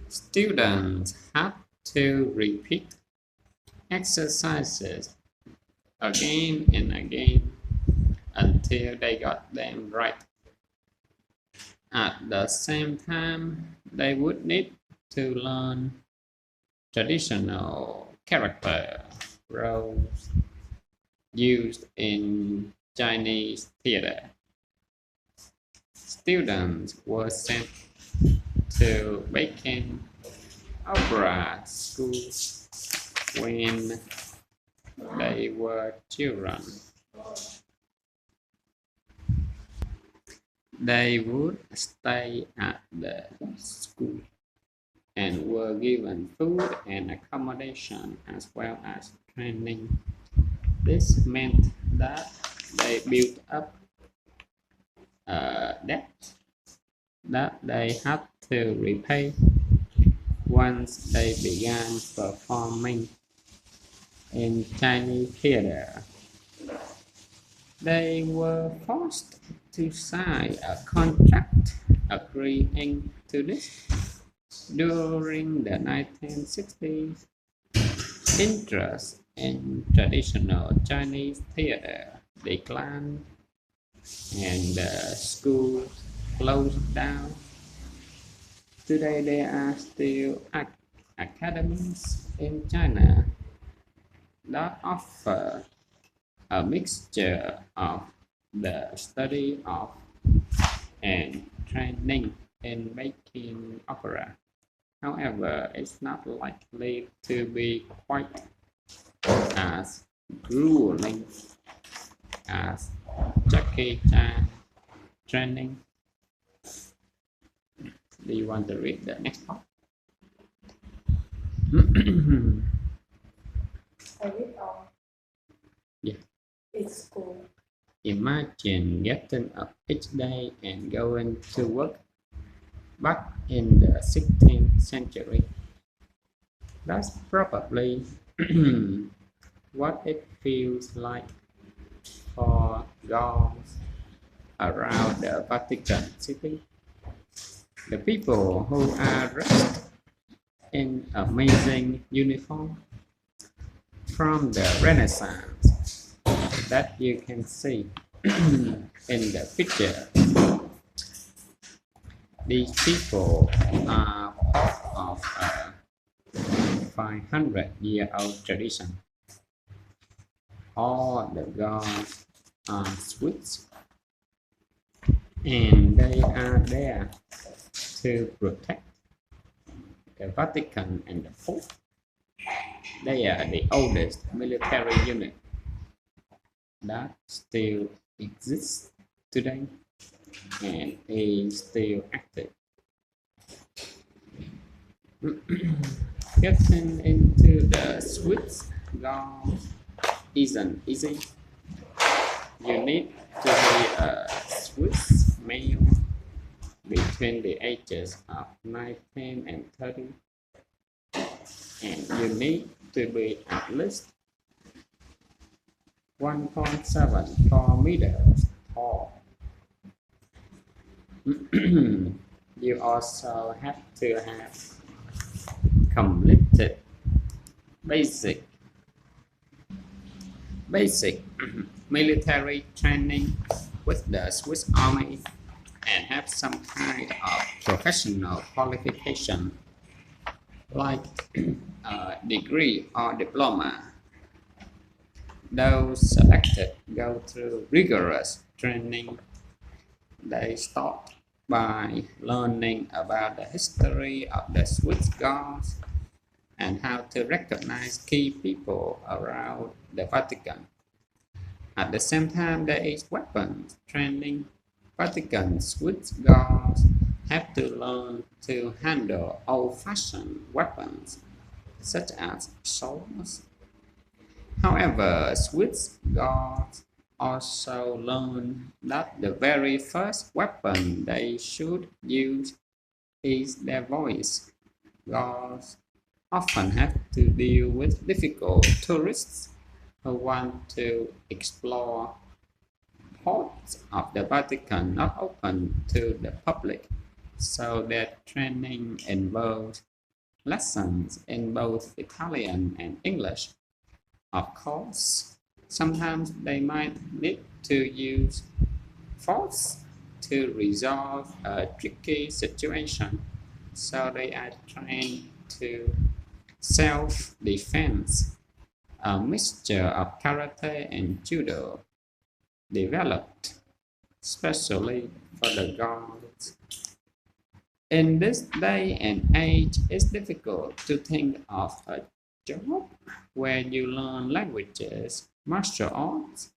Students have to repeat exercises again and again until they got them right. At the same time, they would need to learn traditional character roles used in Chinese theater. Students were sent to Peking Opera School when they were children. They would stay at the school and were given food and accommodation as well as training. This meant that they built up a debt that they had to repay once they began performing in Chinese theater. They were forced to sign a contract agreeing to this. During the 1960s, interest in traditional Chinese theater declined and the school closed down. Today, there are still academies in China that offer a mixture of the study of and training in making opera. However, it's not likely to be quite as grueling as Jackie Chan training. Do you want to read the next part? I read on. Yeah. It's cool. Imagine getting up each day and going to work back in the 16th century. That's probably what it feels like for girls around the Vatican City. The people who are dressed in amazing uniform from the Renaissance that you can see in the picture. These people are part of a 500-year-old tradition. All the gods are Swiss and they are there to protect the Vatican and the Pope. They are the oldest military unit that still exists today and is still active. Getting into the Swiss guards isn't easy. You need to be a Swiss male between the ages of 19 and 30, and you need to be at least 1.74 meters tall. You also have to have completed basic military training with the Swiss Army and have some kind of professional qualification like a degree or diploma. Those selected go through rigorous training. They start by learning about the history of the Swiss Guards and how to recognize key people around the Vatican. At the same time, there is weapons training. Vatican Swiss Guards have to learn to handle old-fashioned weapons such as swords. However, Swiss Guards also learn that the very first weapon they should use is their voice. Guards often have to deal with difficult tourists who want to explore parts of the Vatican not open to the public, so their training involves lessons in both Italian and English. Of course, sometimes they might need to use force to resolve a tricky situation, so they are trained to self defense, a mixture of karate and judo, developed especially for the girls. In this day and age, it's difficult to think of a job where you learn languages, martial arts,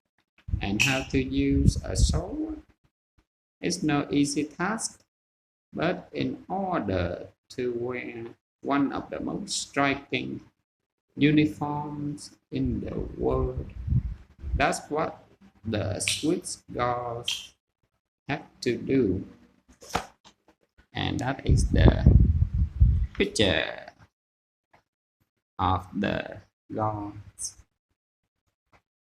and how to use a sword. It's no easy task, but in order to wear one of the most striking uniforms in the world, that's what the Swiss girls have to do. And that is the picture of the girls.